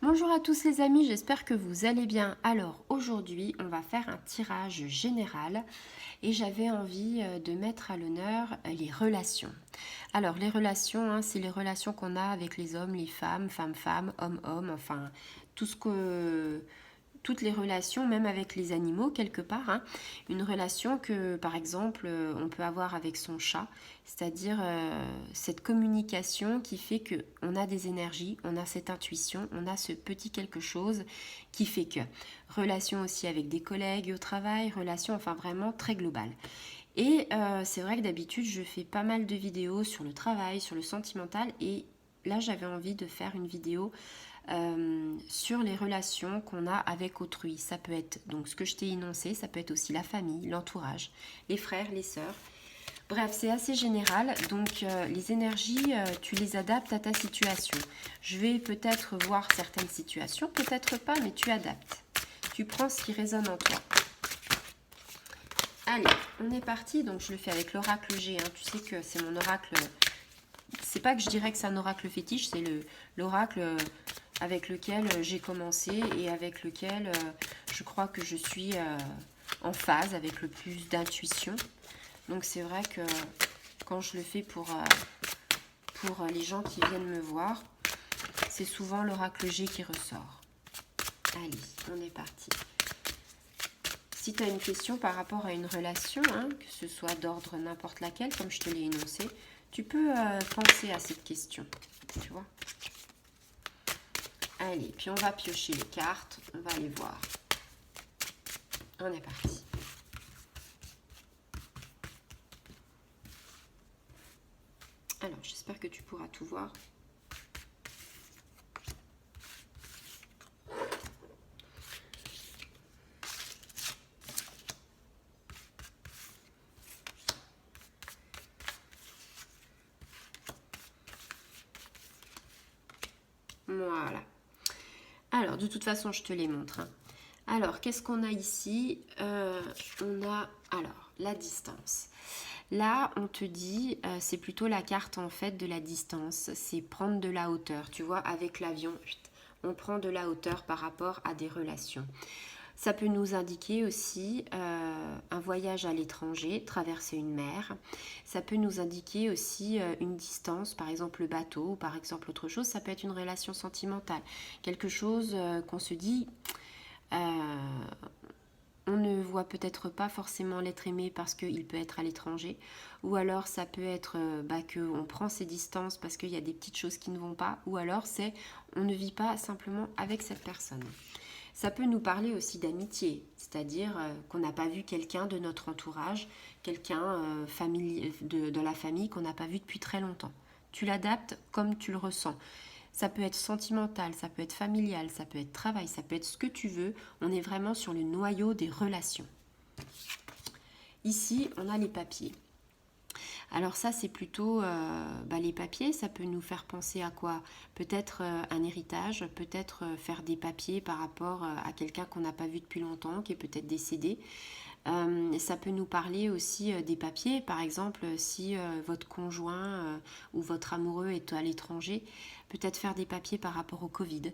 Bonjour à tous les amis, j'espère que vous allez bien. Alors aujourd'hui, on va faire un tirage général et j'avais envie de mettre à l'honneur les relations. Alors les relations, c'est les relations qu'on a avec les hommes, les femmes, femmes-femmes, hommes-hommes, enfin tout ce que toutes les relations, même avec les animaux quelque part. Une relation que, par exemple, on peut avoir avec son chat, c'est-à-dire cette communication qui fait qu'on a des énergies, on a cette intuition, on a ce petit quelque chose qui fait que. Relation aussi avec des collègues au travail, relation enfin vraiment très globale. Et c'est vrai que d'habitude, je fais pas mal de vidéos sur le travail, sur le sentimental, et là, j'avais envie de faire une vidéo sur les relations qu'on a avec autrui. Ça peut être donc ce que je t'ai énoncé, ça peut être aussi la famille, l'entourage, les frères, les sœurs. Bref, c'est assez général, donc les énergies, tu les adaptes à ta situation. Je vais peut-être voir certaines situations, peut-être pas, mais tu adaptes. Tu prends ce qui résonne en toi. Allez, on est parti, donc je le fais avec l'oracle G, tu sais que c'est mon oracle, c'est pas que je dirais que c'est un oracle fétiche, c'est l'oracle avec lequel j'ai commencé et avec lequel je crois que je suis en phase avec le plus d'intuition. Donc c'est vrai que quand je le fais pour les gens qui viennent me voir, c'est souvent l'oracle G qui ressort. Allez, on est parti. Si tu as une question par rapport à une relation, que ce soit d'ordre n'importe laquelle, comme je te l'ai énoncé, tu peux penser à cette question, tu vois. Allez, puis on va piocher les cartes, on va aller voir. On est parti. Alors, j'espère que tu pourras tout voir. Voilà. Alors, de toute façon, je te les montre. Alors, qu'est-ce qu'on a ici? On a, alors, la distance. Là, on te dit, c'est plutôt la carte en fait de la distance. C'est prendre de la hauteur. Tu vois, avec l'avion, on prend de la hauteur par rapport à des relations. Ça peut nous indiquer aussi un voyage à l'étranger, traverser une mer. Ça peut nous indiquer aussi une distance, par exemple le bateau, ou par exemple autre chose. Ça peut être une relation sentimentale, quelque chose qu'on se dit, on ne voit peut-être pas forcément l'être aimé parce qu'il peut être à l'étranger, ou alors ça peut être qu'on prend ses distances parce qu'il y a des petites choses qui ne vont pas, ou alors c'est on ne vit pas simplement avec cette personne. Ça peut nous parler aussi d'amitié, c'est-à-dire qu'on n'a pas vu quelqu'un de notre entourage, quelqu'un de la famille qu'on n'a pas vu depuis très longtemps. Tu l'adaptes comme tu le ressens. Ça peut être sentimental, ça peut être familial, ça peut être travail, ça peut être ce que tu veux. On est vraiment sur le noyau des relations. Ici, on a les papiers. Alors ça, c'est plutôt les papiers. Ça peut nous faire penser à quoi? Peut-être un héritage, peut-être faire des papiers par rapport à quelqu'un qu'on n'a pas vu depuis longtemps, qui est peut-être décédé. Ça peut nous parler aussi des papiers. Par exemple, si votre conjoint ou votre amoureux est à l'étranger, peut-être faire des papiers par rapport au Covid.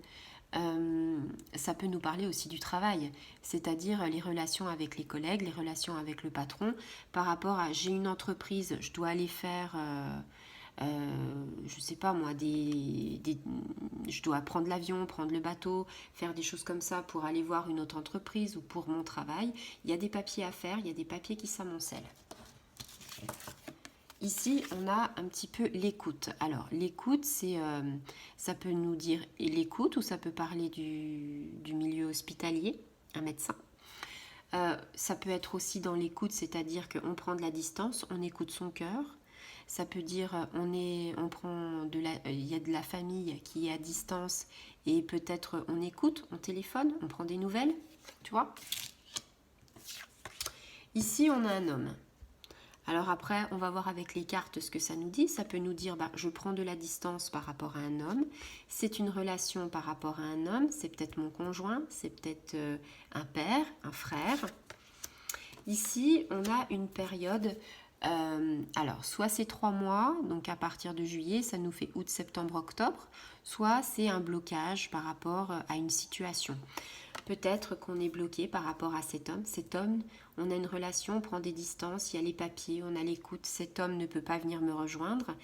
Ça peut nous parler aussi du travail, c'est-à-dire les relations avec les collègues, les relations avec le patron, par rapport à j'ai une entreprise, je dois aller faire, je sais pas moi, je dois prendre l'avion, prendre le bateau, faire des choses comme ça pour aller voir une autre entreprise ou pour mon travail. Il y a des papiers à faire, il y a des papiers qui s'amoncellent. Ici, on a un petit peu l'écoute. Alors, l'écoute, ça peut nous dire l'écoute ou ça peut parler du milieu hospitalier, un médecin. Ça peut être aussi dans l'écoute, c'est-à-dire qu'on prend de la distance, on écoute son cœur. Ça peut dire il y a de la famille qui est à distance et peut-être on écoute, on téléphone, on prend des nouvelles, tu vois. Ici, on a un homme. Alors après, on va voir avec les cartes ce que ça nous dit. Ça peut nous dire, je prends de la distance par rapport à un homme. C'est une relation par rapport à un homme. C'est peut-être mon conjoint, c'est peut-être un père, un frère. Ici, on a une période Alors, soit c'est 3 mois, donc à partir de juillet, ça nous fait août, septembre, octobre, soit c'est un blocage par rapport à une situation. Peut-être qu'on est bloqué par rapport à cet homme. Cet homme, on a une relation, on prend des distances, il y a les papiers, on a l'écoute, cet homme ne peut pas venir me rejoindre.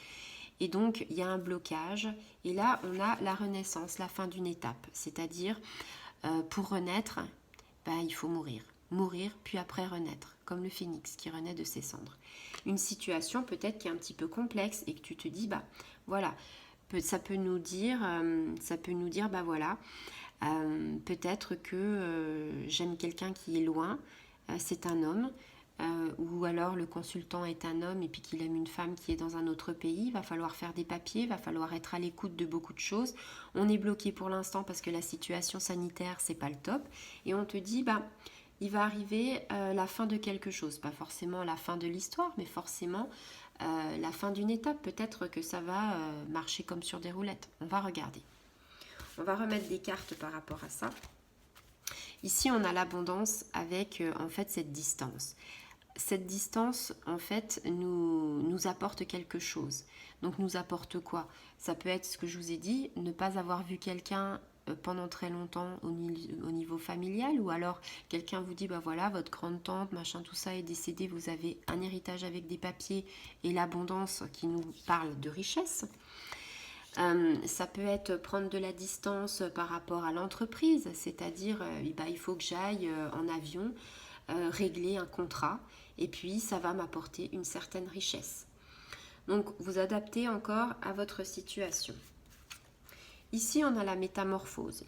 Et donc, il y a un blocage. Et là, on a la renaissance, la fin d'une étape. C'est-à-dire, pour renaître, il faut mourir. Mourir, puis après renaître, comme le phénix qui renaît de ses cendres. Une situation peut-être qui est un petit peu complexe et que tu te dis, voilà, ça peut nous dire, voilà, peut-être que j'aime quelqu'un qui est loin, c'est un homme, ou alors le consultant est un homme et puis qu'il aime une femme qui est dans un autre pays, il va falloir faire des papiers, il va falloir être à l'écoute de beaucoup de choses. On est bloqué pour l'instant parce que la situation sanitaire, c'est pas le top, et on te dit, il va arriver la fin de quelque chose, pas forcément la fin de l'histoire, mais forcément la fin d'une étape. Peut-être que ça va marcher comme sur des roulettes. On va regarder. On va remettre des cartes par rapport à ça. Ici, on a l'abondance avec en fait cette distance. Cette distance, en fait, nous apporte quelque chose. Donc, nous apporte quoi? Ça peut être ce que je vous ai dit, ne pas avoir vu quelqu'un pendant très longtemps au niveau familial, ou alors quelqu'un vous dit, voilà, votre grande-tante, machin, tout ça est décédé, vous avez un héritage avec des papiers et l'abondance qui nous parle de richesse. Ça peut être prendre de la distance par rapport à l'entreprise, c'est-à-dire il faut que j'aille en avion régler un contrat et puis ça va m'apporter une certaine richesse. Donc vous adaptez encore à votre situation. Ici on a la métamorphose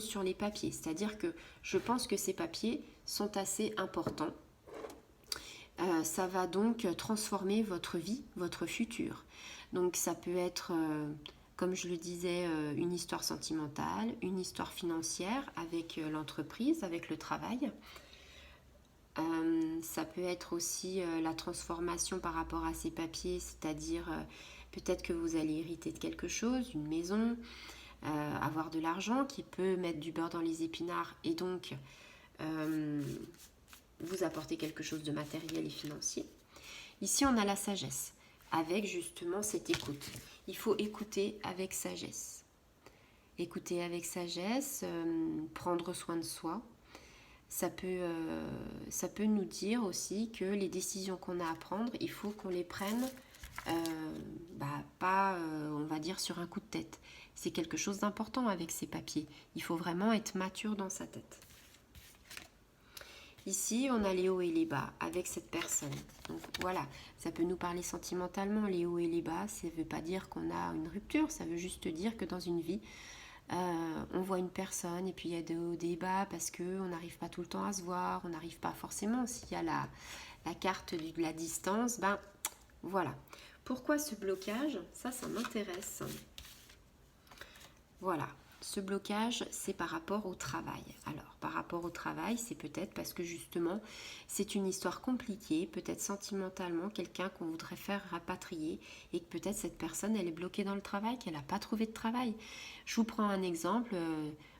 sur les papiers, c'est-à-dire que je pense que ces papiers sont assez importants. Ça va donc transformer votre vie, votre futur. Donc ça peut être, comme je le disais, une histoire sentimentale, une histoire financière avec l'entreprise, avec le travail. Ça peut être aussi la transformation par rapport à ces papiers, c'est-à-dire peut-être que vous allez hériter de quelque chose, une maison, avoir de l'argent qui peut mettre du beurre dans les épinards et donc vous apporter quelque chose de matériel et financier. Ici, on a la sagesse, avec justement cette écoute. Il faut écouter avec sagesse. Écouter avec sagesse, prendre soin de soi. Ça peut nous dire aussi que les décisions qu'on a à prendre, il faut qu'on les prenne pas, on va dire, sur un coup de tête. C'est quelque chose d'important avec ces papiers. Il faut vraiment être mature dans sa tête. Ici, on a les hauts et les bas avec cette personne. Donc voilà, ça peut nous parler sentimentalement, les hauts et les bas. Ça ne veut pas dire qu'on a une rupture, ça veut juste dire que dans une vie, on voit une personne et puis il y a des hauts, des bas parce qu'on n'arrive pas tout le temps à se voir, on n'arrive pas forcément. S'il y a la carte de la distance, voilà. Pourquoi ce blocage? Ça m'intéresse. Voilà. Ce blocage, c'est par rapport au travail. Alors, par rapport au travail, c'est peut-être parce que justement, c'est une histoire compliquée, peut-être sentimentalement, quelqu'un qu'on voudrait faire rapatrier et que peut-être cette personne, elle est bloquée dans le travail, qu'elle n'a pas trouvé de travail. Je vous prends un exemple.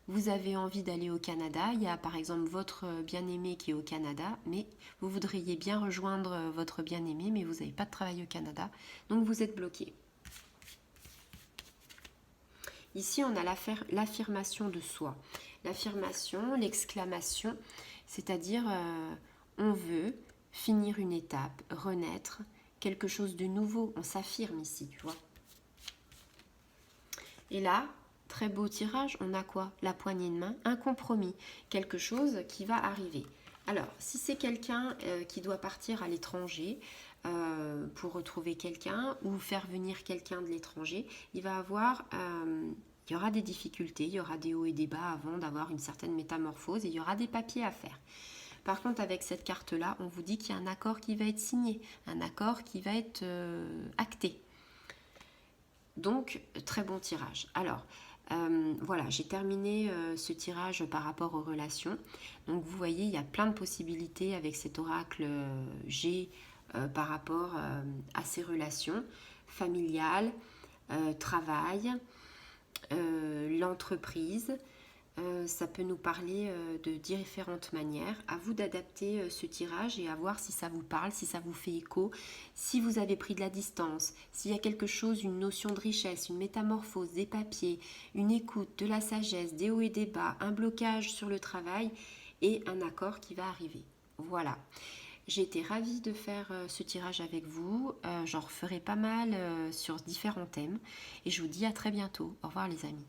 Vous avez envie d'aller au Canada, il y a par exemple votre bien-aimé qui est au Canada, mais vous voudriez bien rejoindre votre bien-aimé, mais vous n'avez pas de travail au Canada, donc vous êtes bloqué. Ici, on a l'affirmation de soi. L'affirmation, l'exclamation, c'est-à-dire on veut finir une étape, renaître, quelque chose de nouveau. On s'affirme ici, tu vois. Et là, très beau tirage, on a quoi? La poignée de main, un compromis, quelque chose qui va arriver. Alors, si c'est quelqu'un qui doit partir à l'étranger pour retrouver quelqu'un ou faire venir quelqu'un de l'étranger, il y aura des difficultés, il y aura des hauts et des bas avant d'avoir une certaine métamorphose et il y aura des papiers à faire. Par contre, avec cette carte-là, on vous dit qu'il y a un accord qui va être signé, un accord qui va être acté. Donc, très bon tirage. Alors, voilà, j'ai terminé ce tirage par rapport aux relations. Donc, vous voyez, il y a plein de possibilités avec cet oracle G par rapport à ces relations familiales, travail, l'entreprise, Ça peut nous parler de différentes manières. À vous d'adapter ce tirage et à voir si ça vous parle, si ça vous fait écho, si vous avez pris de la distance, s'il y a quelque chose, une notion de richesse, une métamorphose, des papiers, une écoute, de la sagesse, des hauts et des bas, un blocage sur le travail et un accord qui va arriver. Voilà. J'ai été ravie de faire ce tirage avec vous. J'en referai pas mal sur différents thèmes. Et je vous dis à très bientôt. Au revoir les amis.